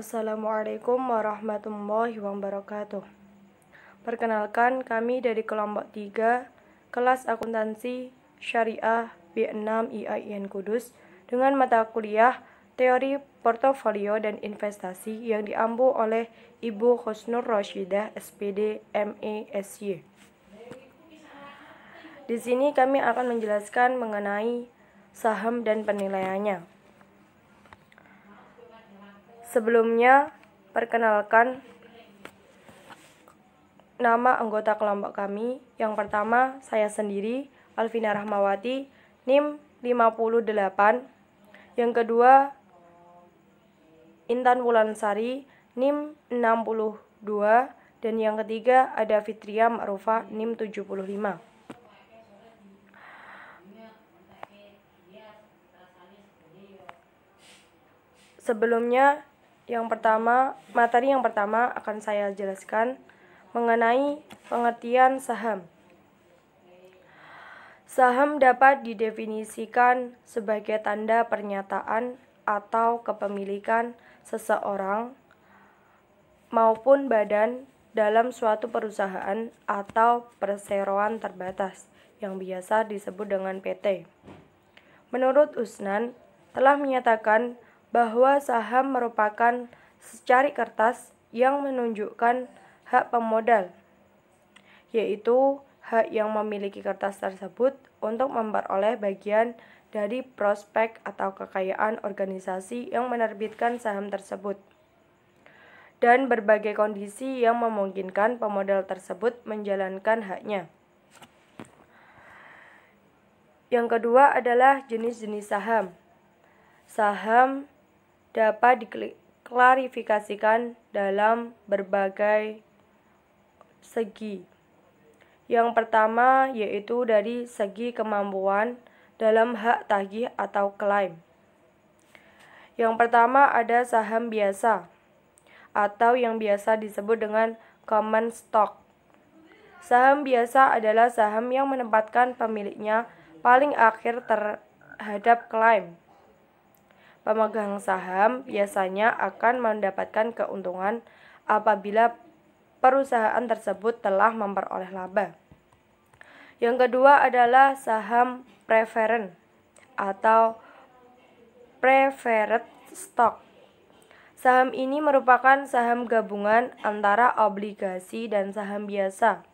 Assalamualaikum warahmatullahi wabarakatuh. Perkenalkan, kami dari kelompok 3, kelas akuntansi syariah B6 IAIN Kudus dengan mata kuliah teori portofolio dan investasi yang diampu oleh Ibu Husnur Rosyidah SPD ME SY. Di sini kami akan menjelaskan mengenai saham dan penilaiannya. Sebelumnya, perkenalkan nama anggota kelompok kami. Yang pertama, saya sendiri, Alvina Rahmawati, NIM 58. Yang kedua, Intan Wulansari, NIM 62. Dan yang ketiga, ada Fitria Ma'rufah, NIM 75. Sebelumnya, materi yang pertama akan saya jelaskan mengenai pengertian saham. Saham dapat didefinisikan sebagai tanda pernyataan atau kepemilikan seseorang maupun badan dalam suatu perusahaan atau perseroan terbatas yang biasa disebut dengan PT. Menurut Usnan, telah menyatakan bahwa saham merupakan secari kertas yang menunjukkan hak pemodal, yaitu hak yang memiliki kertas tersebut untuk memperoleh bagian dari prospek atau kekayaan organisasi yang menerbitkan saham tersebut, dan berbagai kondisi yang memungkinkan pemodal tersebut menjalankan haknya. Yang kedua adalah jenis-jenis saham. Saham dapat diklarifikasikan dalam berbagai segi. Yang pertama yaitu dari segi kemampuan dalam hak tagih atau klaim. Yang pertama ada saham biasa atau yang biasa disebut dengan common stock. Saham biasa adalah saham yang menempatkan pemiliknya paling akhir terhadap klaim. Pemegang saham biasanya akan mendapatkan keuntungan apabila perusahaan tersebut telah memperoleh laba. Yang kedua adalah saham preferred atau preferred stock. Saham ini merupakan saham gabungan antara obligasi dan saham biasa.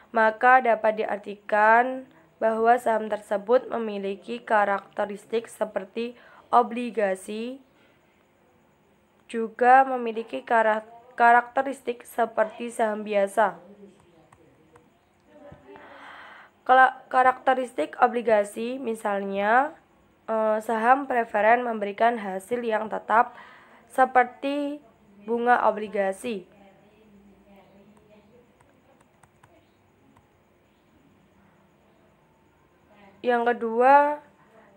Maka dapat diartikan bahwa saham tersebut memiliki karakteristik seperti obligasi, juga memiliki karakteristik seperti saham biasa. Karakteristik obligasi misalnya saham preferen memberikan hasil yang tetap seperti bunga obligasi. Yang kedua,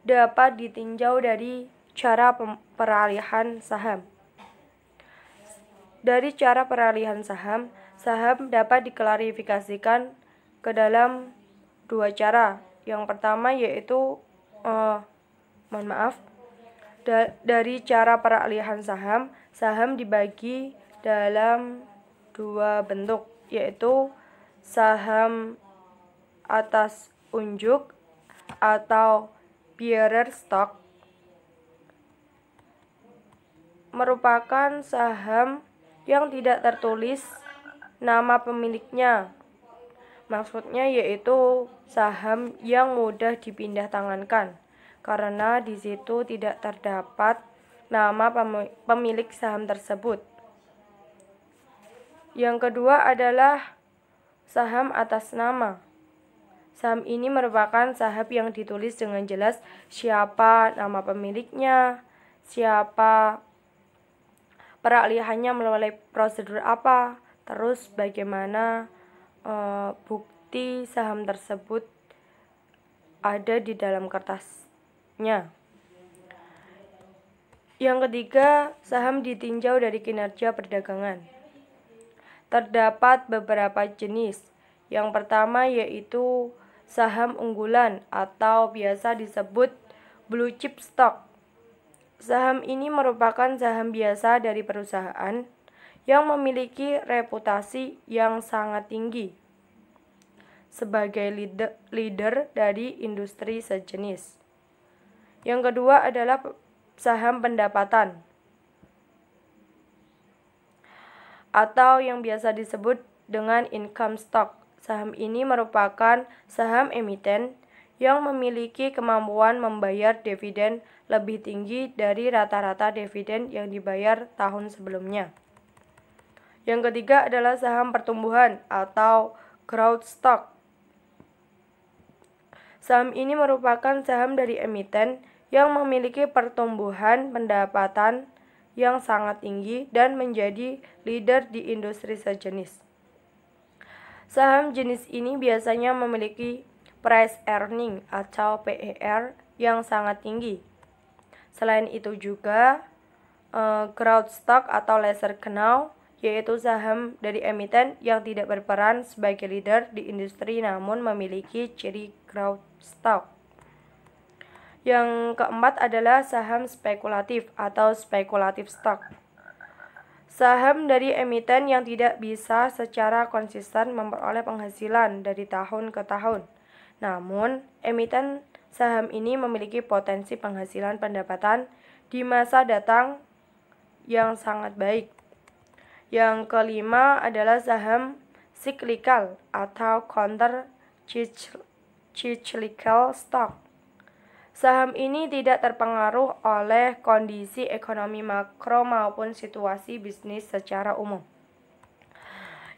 dapat ditinjau dari cara peralihan saham. Dari cara peralihan saham, saham dapat diklarifikasikan ke dalam dua cara. Yang pertama yaitu dari cara peralihan saham, saham dibagi dalam dua bentuk, yaitu saham atas unjuk atau bearer stock. Merupakan saham yang tidak tertulis nama pemiliknya. Maksudnya yaitu saham yang mudah dipindah tangankan karena di situ tidak terdapat nama pemilik saham tersebut. Yang kedua adalah saham atas nama. Saham ini merupakan saham yang ditulis dengan jelas siapa nama pemiliknya, siapa peralihannya melalui prosedur apa, terus bagaimana bukti saham tersebut ada di dalam kertasnya. Yang ketiga, saham ditinjau dari kinerja perdagangan. Terdapat beberapa jenis. Yang pertama yaitu saham unggulan atau biasa disebut blue chip stock. Saham ini merupakan saham biasa dari perusahaan yang memiliki reputasi yang sangat tinggi sebagai leader dari industri sejenis. Yang kedua adalah saham pendapatan atau yang biasa disebut dengan income stock. Saham ini merupakan saham emiten yang memiliki kemampuan membayar dividen lebih tinggi dari rata-rata dividen yang dibayar tahun sebelumnya. Yang ketiga adalah saham pertumbuhan atau growth stock. Saham ini merupakan saham dari emiten yang memiliki pertumbuhan pendapatan yang sangat tinggi dan menjadi leader di industri sejenis. Saham jenis ini biasanya memiliki price earning atau PER yang sangat tinggi. Selain itu juga growth stock atau lesser known, yaitu saham dari emiten yang tidak berperan sebagai leader di industri namun memiliki ciri growth stock. Yang keempat adalah saham spekulatif atau speculative stock. Saham dari emiten yang tidak bisa secara konsisten memperoleh penghasilan dari tahun ke tahun. Namun, emiten saham ini memiliki potensi penghasilan pendapatan di masa datang yang sangat baik. Yang kelima adalah saham cyclical atau counter cyclical stock. Saham ini tidak terpengaruh oleh kondisi ekonomi makro maupun situasi bisnis secara umum.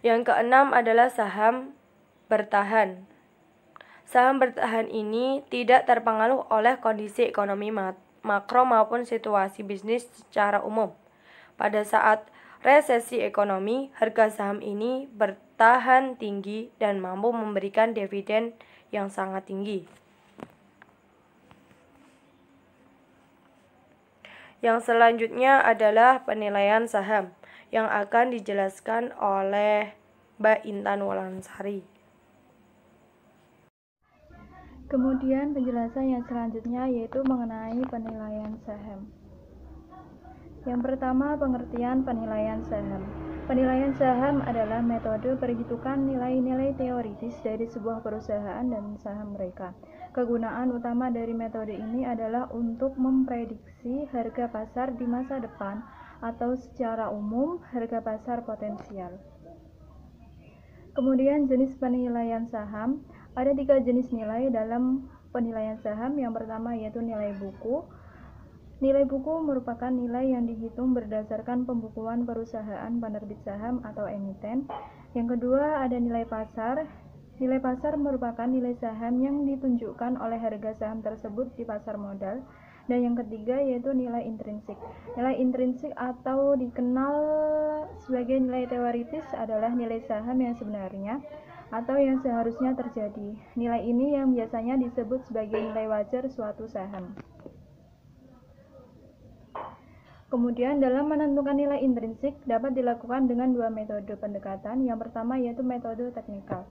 Yang keenam adalah saham bertahan. Saham bertahan ini tidak terpengaruh oleh kondisi ekonomi makro maupun situasi bisnis secara umum. Pada saat resesi ekonomi, harga saham ini bertahan tinggi dan mampu memberikan dividen yang sangat tinggi. Yang selanjutnya adalah penilaian saham yang akan dijelaskan oleh Mbak Intan Wolansari. Kemudian penjelasan yang selanjutnya yaitu mengenai penilaian saham. Yang pertama, pengertian penilaian saham. Penilaian saham adalah metode perhitungan nilai-nilai teoritis dari sebuah perusahaan dan saham mereka. Kegunaan utama dari metode ini adalah untuk memprediksi harga pasar di masa depan atau secara umum harga pasar potensial. Kemudian jenis penilaian saham. Ada 3 jenis nilai dalam penilaian saham. Yang pertama yaitu nilai buku. Nilai buku merupakan nilai yang dihitung berdasarkan pembukuan perusahaan penerbit saham atau emiten. Yang kedua ada nilai pasar. Nilai pasar merupakan nilai saham yang ditunjukkan oleh harga saham tersebut di pasar modal. Dan yang ketiga yaitu nilai intrinsik. Nilai intrinsik atau dikenal sebagai nilai teoritis adalah nilai saham yang sebenarnya atau yang seharusnya terjadi. Nilai ini yang biasanya disebut sebagai nilai wajar suatu saham. Kemudian dalam menentukan nilai intrinsik dapat dilakukan dengan 2 metode pendekatan. Yang pertama yaitu metode teknikal.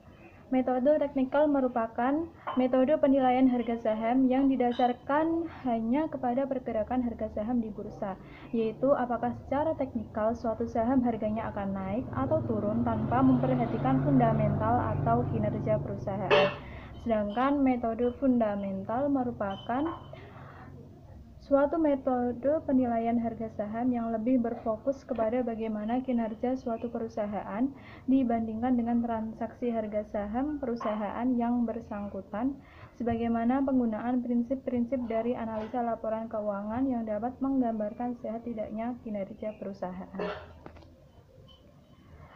Metode teknikal merupakan metode penilaian harga saham yang didasarkan hanya kepada pergerakan harga saham di bursa, yaitu apakah secara teknikal suatu saham harganya akan naik atau turun tanpa memperhatikan fundamental atau kinerja perusahaan. Sedangkan metode fundamental merupakan suatu metode penilaian harga saham yang lebih berfokus kepada bagaimana kinerja suatu perusahaan dibandingkan dengan transaksi harga saham perusahaan yang bersangkutan, sebagaimana penggunaan prinsip-prinsip dari analisa laporan keuangan yang dapat menggambarkan sehat tidaknya kinerja perusahaan.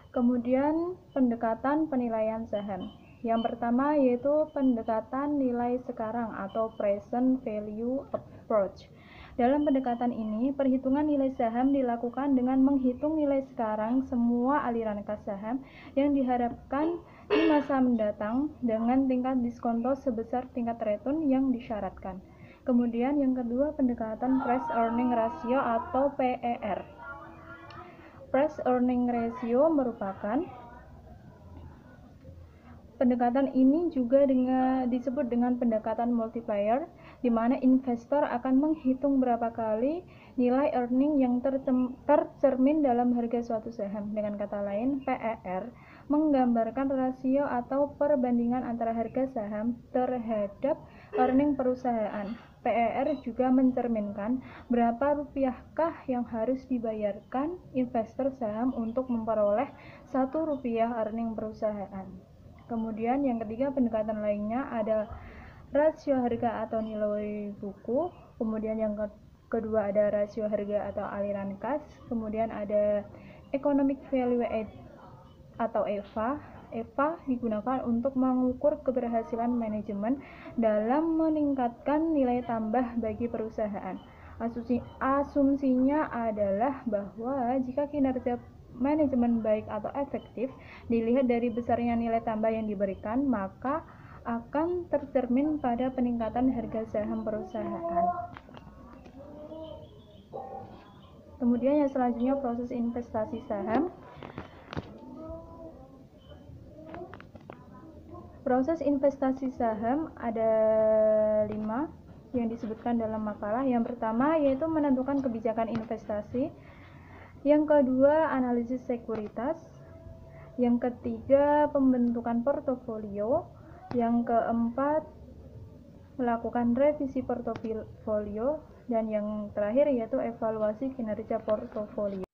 Kemudian pendekatan penilaian saham. Yang pertama yaitu pendekatan nilai sekarang atau present value approach. Dalam pendekatan ini, perhitungan nilai saham dilakukan dengan menghitung nilai sekarang semua aliran kas saham yang diharapkan di masa mendatang dengan tingkat diskonto sebesar tingkat return yang disyaratkan. Kemudian yang kedua, pendekatan price earning ratio atau PER. Price earning ratio merupakan pendekatan ini juga disebut dengan pendekatan multiplier. di mana investor akan menghitung berapa kali nilai earning yang tercermin dalam harga suatu saham. Dengan kata lain, PER menggambarkan rasio atau perbandingan antara harga saham terhadap earning perusahaan. PER juga mencerminkan berapa rupiahkah yang harus dibayarkan investor saham untuk memperoleh 1 rupiah earning perusahaan. Kemudian yang ketiga, pendekatan lainnya ada rasio harga atau nilai buku, kemudian yang kedua ada rasio harga atau aliran kas, kemudian ada economic value add atau EVA. EVA digunakan untuk mengukur keberhasilan manajemen dalam meningkatkan nilai tambah bagi perusahaan. Asumsinya adalah bahwa jika kinerja manajemen baik atau efektif dilihat dari besarnya nilai tambah yang diberikan, maka akan tercermin pada peningkatan harga saham perusahaan. Kemudian yang selanjutnya proses investasi saham. Proses investasi saham ada 5 yang disebutkan dalam makalah. Yang pertama yaitu menentukan kebijakan investasi. Yang kedua analisis sekuritas. Yang ketiga pembentukan portofolio. Yang keempat melakukan revisi portofolio, dan yang terakhir yaitu evaluasi kinerja portofolio.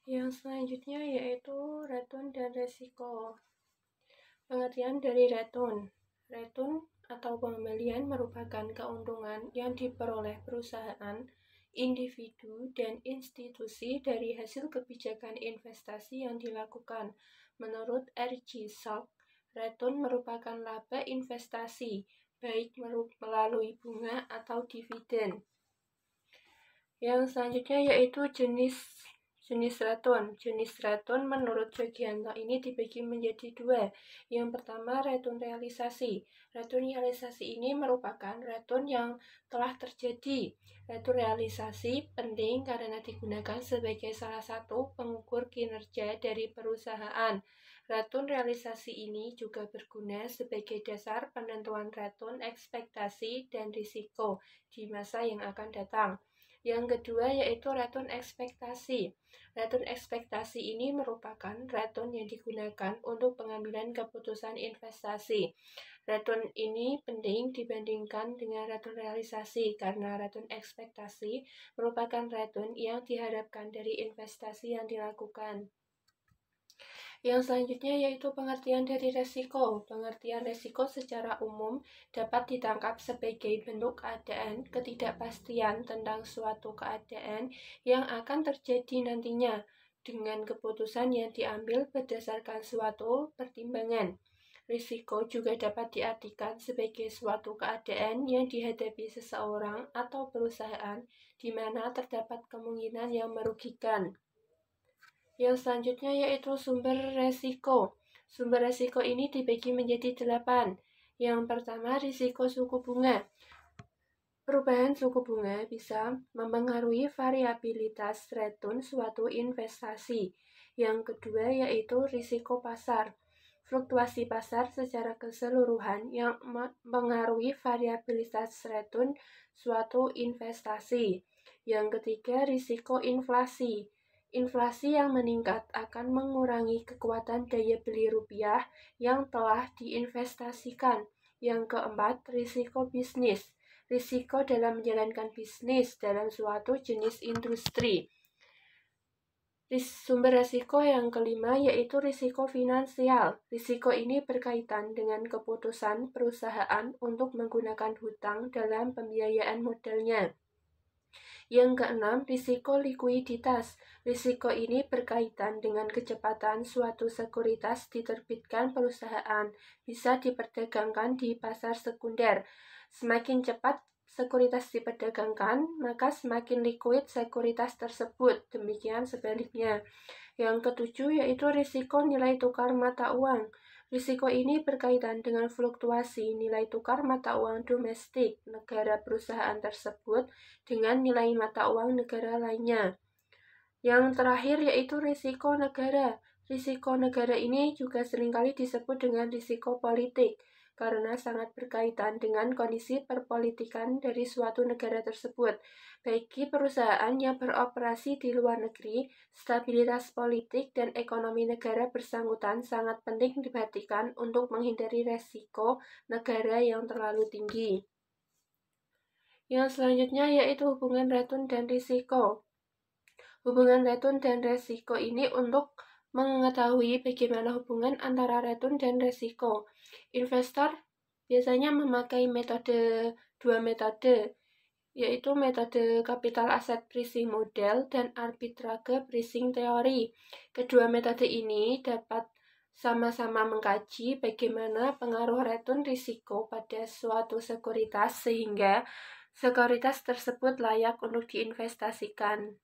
Yang selanjutnya yaitu return dan resiko. Pengertian dari return. Return atau pengembalian merupakan keuntungan yang diperoleh perusahaan, individu, dan institusi dari hasil kebijakan investasi yang dilakukan. Menurut R.G. Solk, return merupakan laba investasi, baik melalui bunga atau dividen. Yang selanjutnya yaitu jenis return. Jenis return menurut Jogianto ini dibagi menjadi 2. Yang pertama return realisasi. Return realisasi ini merupakan return yang telah terjadi. Return realisasi penting karena digunakan sebagai salah satu pengukur kinerja dari perusahaan. Return realisasi ini juga berguna sebagai dasar penentuan return ekspektasi dan risiko di masa yang akan datang. Yang kedua yaitu return ekspektasi. Return ekspektasi ini merupakan return yang digunakan untuk pengambilan keputusan investasi. Return ini penting dibandingkan dengan return realisasi karena return ekspektasi merupakan return yang diharapkan dari investasi yang dilakukan. Yang selanjutnya yaitu pengertian dari resiko. Pengertian resiko secara umum dapat ditangkap sebagai bentuk keadaan ketidakpastian tentang suatu keadaan yang akan terjadi nantinya dengan keputusan yang diambil berdasarkan suatu pertimbangan. Risiko juga dapat diartikan sebagai suatu keadaan yang dihadapi seseorang atau perusahaan di mana terdapat kemungkinan yang merugikan. Yang selanjutnya yaitu sumber resiko. Sumber resiko ini dibagi menjadi 8. Yang pertama, risiko suku bunga. Perubahan suku bunga bisa mempengaruhi variabilitas return suatu investasi. Yang kedua yaitu risiko pasar. Fluktuasi pasar secara keseluruhan yang mempengaruhi variabilitas return suatu investasi. Yang ketiga, risiko inflasi. Inflasi yang meningkat akan mengurangi kekuatan daya beli rupiah yang telah diinvestasikan. Yang keempat, risiko bisnis. Risiko dalam menjalankan bisnis dalam suatu jenis industri. Sumber risiko yang kelima yaitu risiko finansial. Risiko ini berkaitan dengan keputusan perusahaan untuk menggunakan hutang dalam pembiayaan modalnya. Yang keenam, risiko likuiditas. Risiko ini berkaitan dengan kecepatan suatu sekuritas diterbitkan perusahaan, bisa diperdagangkan di pasar sekunder. Semakin cepat sekuritas diperdagangkan, maka semakin liquid sekuritas tersebut. Demikian sebaliknya. Yang ketujuh yaitu risiko nilai tukar mata uang. Risiko ini berkaitan dengan fluktuasi nilai tukar mata uang domestik negara perusahaan tersebut dengan nilai mata uang negara lainnya. Yang terakhir yaitu risiko negara. Risiko negara ini juga seringkali disebut dengan risiko politik. karena sangat berkaitan dengan kondisi perpolitikan dari suatu negara tersebut. Bagi perusahaan yang beroperasi di luar negeri, stabilitas politik dan ekonomi negara bersangkutan sangat penting diperhatikan untuk menghindari resiko negara yang terlalu tinggi. Yang selanjutnya yaitu hubungan return dan risiko. Hubungan return dan risiko ini untuk mengetahui bagaimana hubungan antara return dan risiko. Investor biasanya memakai dua metode, yaitu metode capital asset pricing model dan arbitrage pricing teori. Kedua metode ini dapat sama-sama mengkaji bagaimana pengaruh return risiko pada suatu sekuritas sehingga sekuritas tersebut layak untuk diinvestasikan.